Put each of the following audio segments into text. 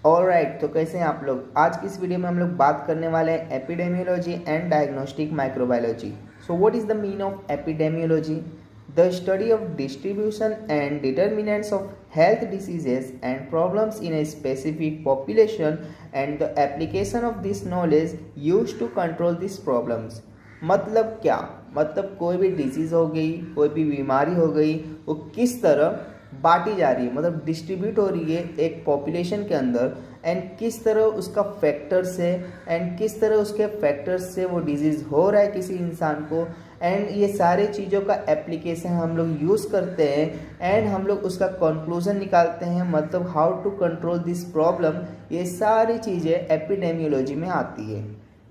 Alright, तो कैसे हैं आप लोग। आज की इस वीडियो में हम लोग बात करने वाले हैं epidemiology and diagnostic microbiology. So what is the mean of epidemiology? The study of distribution and determinants of health diseases and problems in a specific population and the application of this knowledge used to control this problems. मतलब क्या? मतलब कोई भी disease हो गई, कोई भी बीमारी हो गई, वो किस तरह बांटी जा रही है, मतलब डिस्ट्रीब्यूट हो रही है एक पॉपुलेशन के अंदर, एंड किस तरह उसका फैक्टर से एंड किस तरह उसके फैक्टर्स से वो डिजीज़ हो रहा है किसी इंसान को, एंड ये सारे चीज़ों का एप्लीकेशन हम लोग यूज़ करते हैं एंड हम लोग उसका कंक्लूजन निकालते हैं, मतलब how to control this problem. ये सारी चीज़ें एपिडेमियोलॉजी में आती है।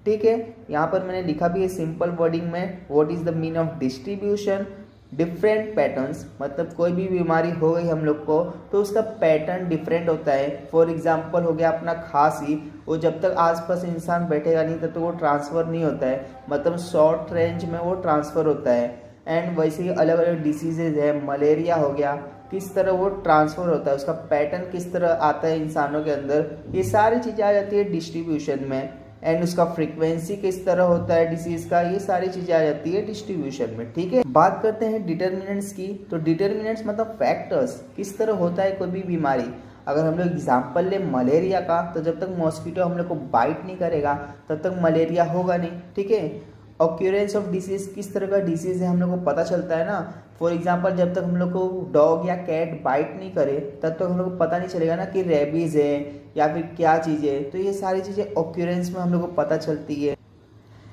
ठीक है, यहाँ पर मैंने लिखा भी है सिंपल वर्डिंग में, what is the mean of distribution, different patterns. मतलब कोई भी बीमारी हो गई हम लोग को तो उसका पैटर्न डिफरेंट होता है। फॉर एग्जांपल हो गया अपना खांसी, वो जब तक आसपास इंसान बैठेगा नहीं तब तक वो ट्रांसफ़र नहीं होता है, मतलब शॉर्ट रेंज में वो ट्रांसफ़र होता है। एंड वैसे ही अलग अलग डिसीजेज है, मलेरिया हो गया, किस तरह वो ट्रांसफ़र होता है, उसका पैटर्न किस तरह आता है इंसानों के अंदर, ये सारी चीज़ें आ जाती है डिस्ट्रीब्यूशन में। एंड उसका फ्रीक्वेंसी किस तरह होता है डिसीज का, ये सारी चीजें आ जाती है डिस्ट्रीब्यूशन में। ठीक है, बात करते हैं डिटर्मिनेंट्स की। तो डिटर्मिनेंट्स मतलब फैक्टर्स, किस तरह होता है कोई भी बीमारी। अगर हम लोग एग्जाम्पल ले मलेरिया का, तो जब तक मॉस्किटो हम लोग को बाइट नहीं करेगा तब तक मलेरिया होगा नहीं। ठीक है, ऑक्यूरेंस ऑफ डिसीज, किस तरह का डिसीज है हम लोग को पता चलता है ना। फॉर एग्जाम्पल जब तक हम लोग को डॉग या कैट बाइट नहीं करे तब तक हम लोग को पता नहीं चलेगा ना कि रेबीज है या फिर क्या चीज़ है। तो ये सारी चीज़ें ऑक्यूरेंस में हम लोग को पता चलती है।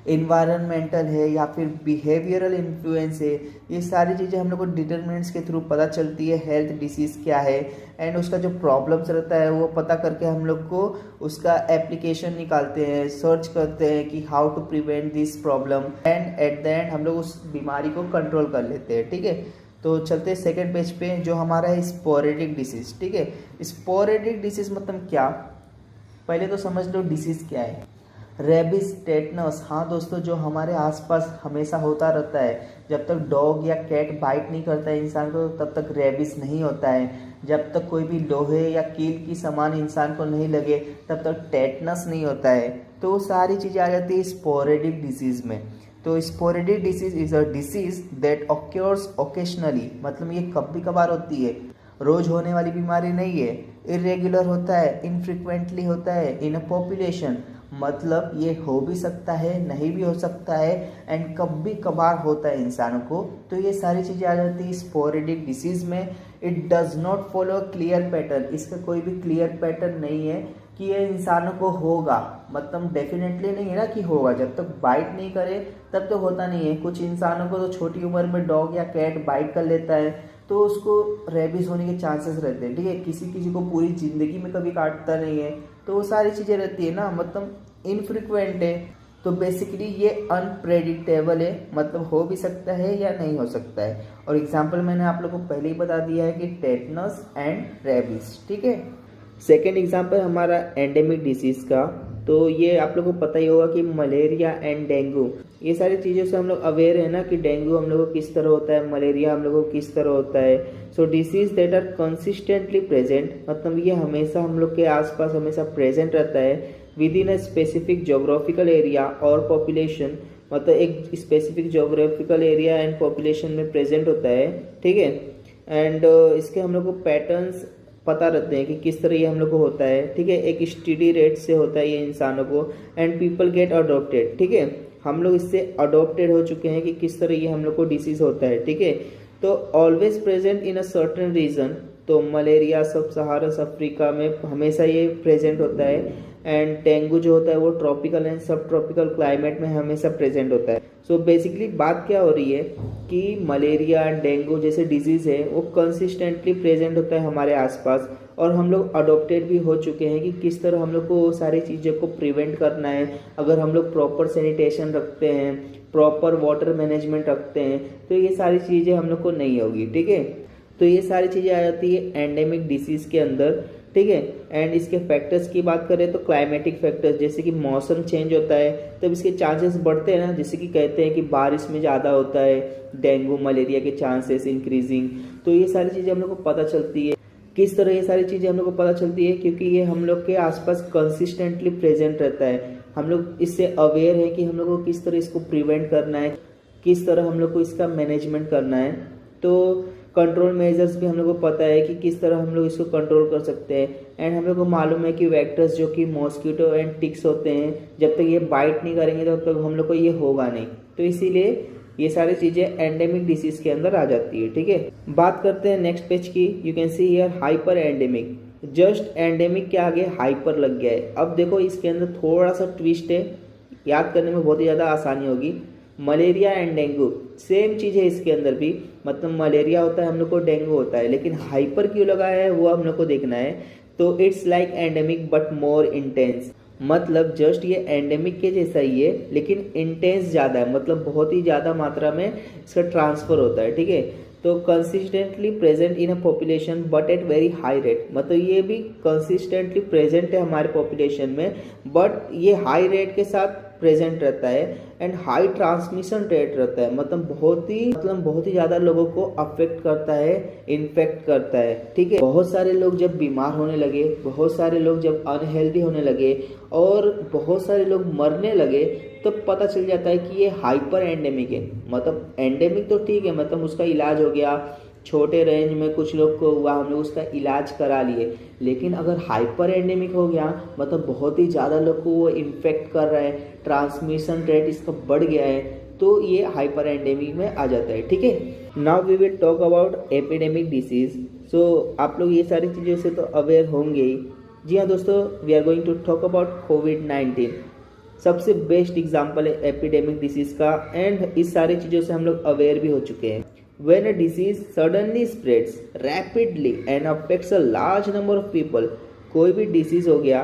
इन्वायरमेंटल है या फिर बिहेवियरल इन्फ्लुएंस है, ये सारी चीज़ें हम लोग को डिटर्मिनेंट्स के थ्रू पता चलती है। हेल्थ डिसीज़ क्या है एंड उसका जो प्रॉब्लम्स रहता है वो पता करके हम लोग को उसका एप्लीकेशन निकालते हैं, सर्च करते हैं कि how to prevent this problem, and at the end हम लोग उस बीमारी को कंट्रोल कर लेते हैं। ठीक है, तो चलते हैं सेकेंड पेज पे, जो हमारा है स्पोरेडिक डिसीज। ठीक है, स्पोरेडिक डिसीज मतलब क्या, पहले तो समझ लो डिसीज क्या है। रेबिस, टेटनस, हाँ दोस्तों, जो हमारे आसपास हमेशा होता रहता है। जब तक डॉग या कैट बाइट नहीं करता है इंसान को तब तक रेबिस नहीं होता है। जब तक कोई भी लोहे या कील की सामान इंसान को नहीं लगे तब तक टेटनस नहीं होता है। तो वो सारी चीज़ें आ जाती है स्पोरेडिक डिसीज़ में। तो sporadic disease is a disease that occurs occasionally, मतलब ये कभी कभार होती है, रोज होने वाली बीमारी नहीं है। इरेगुलर होता है, इनफ्रिक्वेंटली होता है, इन अ पॉपुलेशन, मतलब ये हो भी सकता है नहीं भी हो सकता है, एंड कभी कभार होता है इंसानों को। तो ये सारी चीज़ें आ जाती है स्पोरेडिक डिसीज में। It does not follow clear pattern, इसका कोई भी क्लियर पैटर्न नहीं है कि ये इंसानों को होगा, मतलब डेफिनेटली नहीं है ना कि होगा। जब तक बाइट नहीं करे तब तो होता नहीं है। कुछ इंसानों को तो छोटी उम्र में डॉग या कैट बाइट कर लेता है तो उसको रेबीज होने के चांसेस रहते हैं। ठीक है, किसी किसी को पूरी जिंदगी में कभी काटता नहीं है। तो वो सारी चीज़ें रहती है ना, मतलब इनफ्रिक्वेंट है। तो बेसिकली ये अनप्रेडिक्टेबल है, मतलब हो भी सकता है या नहीं हो सकता है। और एग्जाम्पल मैंने आप लोग को पहले ही बता दिया है कि टेटनस एंड रेबीज। ठीक है, सेकेंड एग्जाम्पल हमारा एंडेमिक डिसीज का। तो ये आप लोग को पता ही होगा कि मलेरिया एंड डेंगू, ये सारी चीज़ों से हम लोग अवेयर है ना कि डेंगू हम लोग को किस तरह होता है, मलेरिया हम लोग को किस तरह होता है। So disease that are consistently present, मतलब ये हमेशा हम लोग के आसपास हमेशा प्रेजेंट रहता है with in a specific geographical area और पॉपुलेशन, मतलब एक specific geographical area and population में प्रेजेंट होता है। ठीक है, एंड इसके हम लोग को पैटर्न्स पता रहते हैं कि किस तरह ये हम लोग को होता है। ठीक है, एक स्टडी रेट से होता है ये इंसानों को, एंड पीपल गेट अडॉप्टेड। ठीक है, हम लोग इससे अडॉप्टेड हो चुके हैं कि किस तरह ये हम लोग को डिसीज होता है। ठीक है, तो always present in a certain region, तो मलेरिया सब सहारा अफ्रीका में हमेशा ये प्रेजेंट होता है। एंड डेंगू जो होता है वो ट्रॉपिकल एंड सब ट्रॉपिकल क्लाइमेट में हमेशा प्रेजेंट होता है। सो बेसिकली बात क्या हो रही है कि मलेरिया एंड डेंगू जैसे डिजीज़ है वो कंसिस्टेंटली प्रेजेंट होता है हमारे आसपास, और हम लोग अडॉप्टेड भी हो चुके हैं कि किस तरह हम लोग को वो सारी चीज़ों को प्रिवेंट करना है। अगर हम लोग प्रॉपर सैनिटेशन रखते हैं, प्रॉपर वाटर मैनेजमेंट रखते हैं, तो ये सारी चीज़ें हम लोग को नहीं होगी। ठीक है, तो ये सारी चीज़ें आ जाती है एंडेमिक डिसीज़ के अंदर। ठीक है, एंड इसके फैक्टर्स की बात करें तो क्लाइमेटिक फैक्टर्स, जैसे कि मौसम चेंज होता है तब इसके चांसेस बढ़ते हैं ना, जैसे कि कहते हैं कि बारिश में ज़्यादा होता है डेंगू मलेरिया के चांसेस इंक्रीजिंग। तो ये सारी चीज़ें हम लोग को पता चलती है। किस तरह ये सारी चीज़ें हम लोग को पता चलती है, क्योंकि ये हम लोग के आसपास कंसिस्टेंटली प्रेजेंट रहता है। हम लोग इससे अवेयर है कि हम लोग को किस तरह इसको प्रिवेंट करना है, किस तरह हम लोग को इसका मैनेजमेंट करना है। तो कंट्रोल मेजर्स भी हम लोग को पता है कि किस तरह हम लोग इसको कंट्रोल कर सकते हैं। एंड हम लोग को मालूम है कि वेक्टर्स जो कि मॉस्किटो एंड टिक्स होते हैं, जब तक ये बाइट नहीं करेंगे तब तक हम लोग को ये होगा नहीं। तो इसीलिए ये सारी चीज़ें एंडेमिक डिसीज के अंदर आ जाती है। ठीक है, बात करते हैं नेक्स्ट पेज की। You can see here hyper endemic. Just endemic के आगे हाइपर लग गया है। अब देखो इसके अंदर थोड़ा सा ट्विस्ट है, याद करने में बहुत ही ज़्यादा आसानी होगी। मलेरिया एंड डेंगू सेम चीज़ है इसके अंदर भी, मतलब मलेरिया होता है हम लोग को, डेंगू होता है, लेकिन हाइपर क्यों लगा है वो हम लोग को देखना है। तो it's like endemic but more intense, मतलब जस्ट ये एंडेमिक के जैसा ही है लेकिन इंटेंस ज़्यादा है, मतलब बहुत ही ज़्यादा मात्रा में इसका ट्रांसफ़र होता है। ठीक है, तो consistently present in a population but at very high rate, मतलब ये भी कंसिस्टेंटली प्रेजेंट है हमारे पॉपुलेशन में, बट ये हाई रेट के साथ प्रेजेंट रहता है एंड हाई ट्रांसमिशन रेट रहता है, मतलब बहुत ही ज़्यादा लोगों को अफेक्ट करता है, इन्फेक्ट करता है। ठीक है, बहुत सारे लोग जब बीमार होने लगे, बहुत सारे लोग जब अनहेल्दी होने लगे और बहुत सारे लोग मरने लगे, तो पता चल जाता है कि ये हाइपर एंडेमिक है। मतलब एंडेमिक तो ठीक है, मतलब उसका इलाज हो गया, छोटे रेंज में कुछ लोग को हुआ, हम लोग उसका इलाज करा लिए, लेकिन अगर हाइपर एंडेमिक हो गया मतलब बहुत ही ज़्यादा लोग को वो इन्फेक्ट कर रहा है, ट्रांसमिशन रेट इसका बढ़ गया है, तो ये हाइपर एंडेमिक में आ जाता है। ठीक है, now we will talk about epidemic disease. So आप लोग ये सारी चीज़ों से तो अवेयर होंगे ही। जी हाँ दोस्तों, we are going to talk about कोविड-19। सबसे बेस्ट एग्जाम्पल है एपिडेमिक डिसीज का, एंड इस सारी चीज़ों से हम लोग अवेयर भी हो चुके हैं। When a disease suddenly spreads rapidly and affects a large number of people, कोई भी डिसीज़ हो गया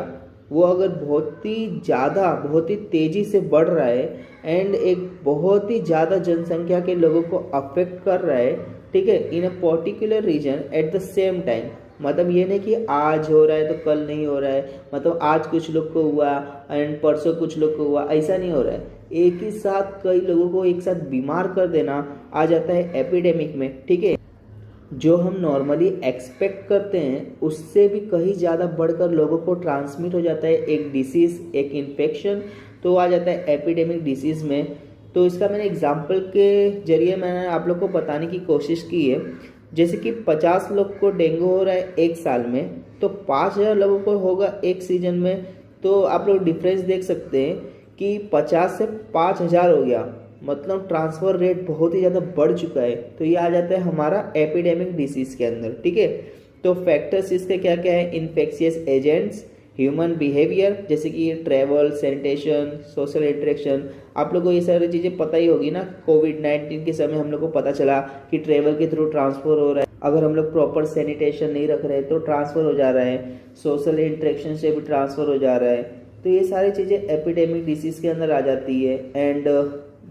वो अगर बहुत ही तेज़ी से बढ़ रहा है एंड एक बहुत ही ज़्यादा जनसंख्या के लोगों को अफेक्ट कर रहा है, ठीक है, in a particular region at the same time, मतलब ये नहीं कि आज हो रहा है तो कल नहीं हो रहा है, मतलब आज कुछ लोग को हुआ एंड परसों कुछ लोग को हुआ, ऐसा नहीं हो रहा है। एक ही साथ कई लोगों को एक साथ बीमार कर देना आ जाता है एपिडेमिक में। ठीक है, जो हम नॉर्मली एक्सपेक्ट करते हैं उससे भी कहीं ज़्यादा बढ़कर लोगों को ट्रांसमिट हो जाता है एक डिसीज़, एक इन्फेक्शन, तो आ जाता है एपिडेमिक डिसीज़ में। तो इसका मैंने एग्जाम्पल के जरिए मैंने आप लोग को बताने की कोशिश की है। जैसे कि 50 लोग को डेंगू हो रहा है एक साल में, तो 5000 लोगों को होगा एक सीजन में, तो आप लोग डिफरेंस देख सकते हैं कि 50 से 5000 हो गया, मतलब ट्रांसफ़र रेट बहुत ही ज़्यादा बढ़ चुका है। तो ये आ जाता है हमारा एपिडेमिक डिसीज़ के अंदर। ठीक है, तो फैक्टर्स इसके क्या क्या है, इन्फेक्शियस एजेंट्स, ह्यूमन बिहेवियर, जैसे कि ट्रैवल, सैनिटेशन, सोशल इंटरेक्शन, आप लोगों को ये सारी चीज़ें पता ही होगी ना। कोविड-19 के समय हम लोग को पता चला कि ट्रैवल के थ्रू ट्रांसफ़र हो रहा है, अगर हम लोग प्रॉपर सैनिटेशन नहीं रख रहे तो ट्रांसफ़र हो जा रहा है, सोशल इंटरेक्शन से भी ट्रांसफ़र हो जा रहा है। तो ये सारी चीज़ें एपिडेमिक डिसीज़ के अंदर आ जाती है। एंड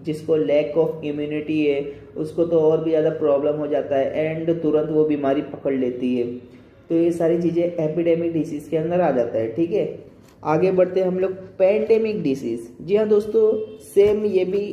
जिसको लैक ऑफ इम्यूनिटी है उसको तो और भी ज़्यादा प्रॉब्लम हो जाता है एंड तुरंत वो बीमारी पकड़ लेती है। तो ये सारी चीज़ें एपिडेमिक डिसीज़ के अंदर आ जाता है। ठीक है, आगे बढ़ते हैं हम लोग पैंडेमिक डिसीज़। जी हाँ दोस्तों, सेम ये भी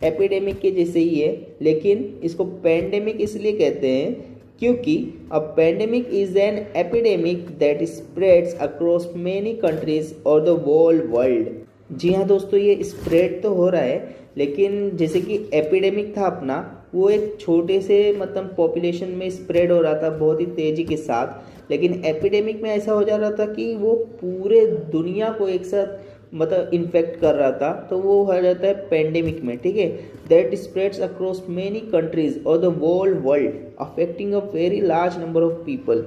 एपिडेमिक के जैसे ही है, लेकिन इसको पैंडेमिक इसलिए कहते हैं क्योंकि a pandemic is an epidemic that spreads across many countries और द होल वर्ल्ड। जी हाँ दोस्तों, ये स्प्रेड तो हो रहा है, लेकिन जैसे कि एपिडेमिक था अपना, वो एक छोटे से मतलब पॉपुलेशन में स्प्रेड हो रहा था बहुत ही तेज़ी के साथ, लेकिन एपिडेमिक में ऐसा हो जा रहा था कि वो पूरे दुनिया को एक साथ मतलब इन्फेक्ट कर रहा था, तो वो हो जाता है पेंडेमिक में। ठीक है, that spreads across many countries और the whole world affecting a very large number of people.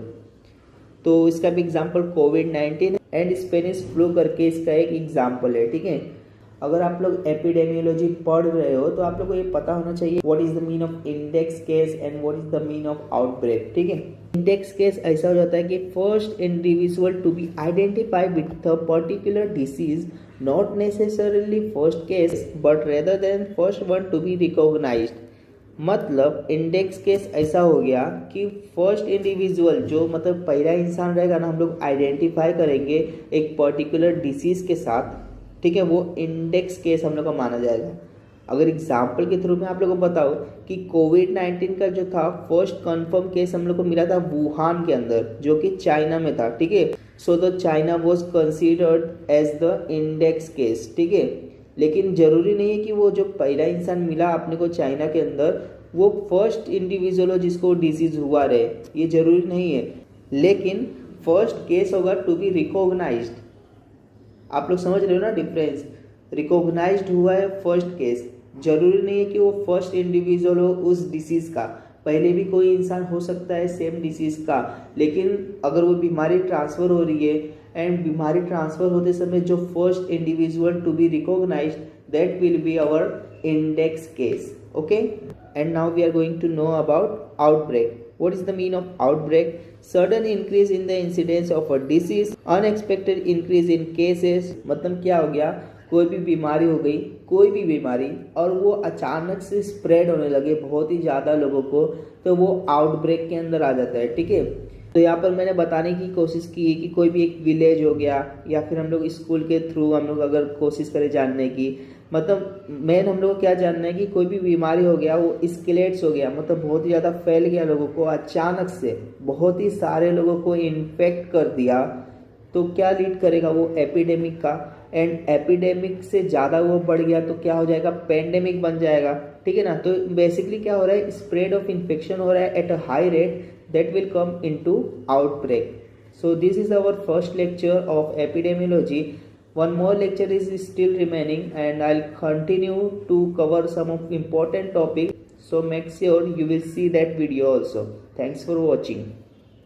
तो इसका भी एग्जाम्पल कोविड-19 एंड स्पेनिश फ्लू करके इसका एक एग्जाम्पल है। ठीक है, अगर आप लोग एपिडेमियोलॉजी पढ़ रहे हो तो आप लोग को ये पता होना चाहिए what is the mean of index case and what is the mean of outbreak. ठीक है, इंडेक्स केस ऐसा हो जाता है कि first individual to be identified with a particular disease, not necessarily first case but rather than first one to be recognised. मतलब इंडेक्स case ऐसा हो गया कि फर्स्ट इंडिविजुअल जो मतलब पहला इंसान रहेगा ना, हम लोग आइडेंटिफाई करेंगे एक पर्टिकुलर डिसीज के साथ, ठीक है, वो इंडेक्स केस हम लोग का माना जाएगा। अगर एग्जाम्पल के थ्रू मैं आप लोगों को बताऊँ कि कोविड-19 का जो था फर्स्ट कंफर्म केस हम लोग को मिला था वुहान के अंदर, जो कि चाइना में था, ठीक है। So the China was considered as the index case, ठीक है। लेकिन जरूरी नहीं है कि वो जो पहला इंसान मिला अपने को चाइना के अंदर वो फर्स्ट इंडिविजुअल हो जिसको डिसीज हुआ रहे, ये जरूरी नहीं है। लेकिन फर्स्ट केस होगा टू बी रिकॉग्नाइज्ड। आप लोग समझ रहे हो ना डिफरेंस, रिकॉग्नाइज्ड हुआ है फर्स्ट केस, जरूरी नहीं है कि वो फर्स्ट इंडिविजुअल हो उस डिसीज का, पहले भी कोई इंसान हो सकता है सेम डिसीज का। लेकिन अगर वो बीमारी ट्रांसफर हो रही है एंड बीमारी ट्रांसफर होते समय जो first individual to be recognised, that will be our index case, okay. And now we are going to know about outbreak. What is the mean of outbreak? Sudden increase in the incidence of a disease, unexpected increase in cases। मतलब क्या हो गया, कोई भी बीमारी हो गई, कोई भी बीमारी, और वो अचानक से स्प्रेड होने लगे बहुत ही ज़्यादा लोगों को, तो वो आउटब्रेक के अंदर आ जाता है, ठीक है। तो यहाँ पर मैंने बताने की कोशिश की है कि कोई भी एक विलेज हो गया या फिर हम लोग स्कूल के थ्रू हम लोग अगर कोशिश करें जानने की, मतलब मेन हम लोग को क्या जानना है कि कोई भी बीमारी हो गया वो स्केलेट्स हो गया, मतलब बहुत ही ज़्यादा फैल गया लोगों को, अचानक से बहुत ही सारे लोगों को इन्फेक्ट कर दिया, तो क्या लीड करेगा वो एपिडेमिक का। एंड एपिडेमिक से ज़्यादा वो बढ़ गया तो क्या हो जाएगा, पेंडेमिक बन जाएगा, ठीक है ना। तो बेसिकली क्या हो रहा है, स्प्रेड ऑफ इन्फेक्शन हो रहा है at a high rate, that will come into outbreak. So this is our first lecture of epidemiology. One more lecture is still remaining and I'll continue to cover some of important topics. So make sure you will see that video also. Thanks for watching.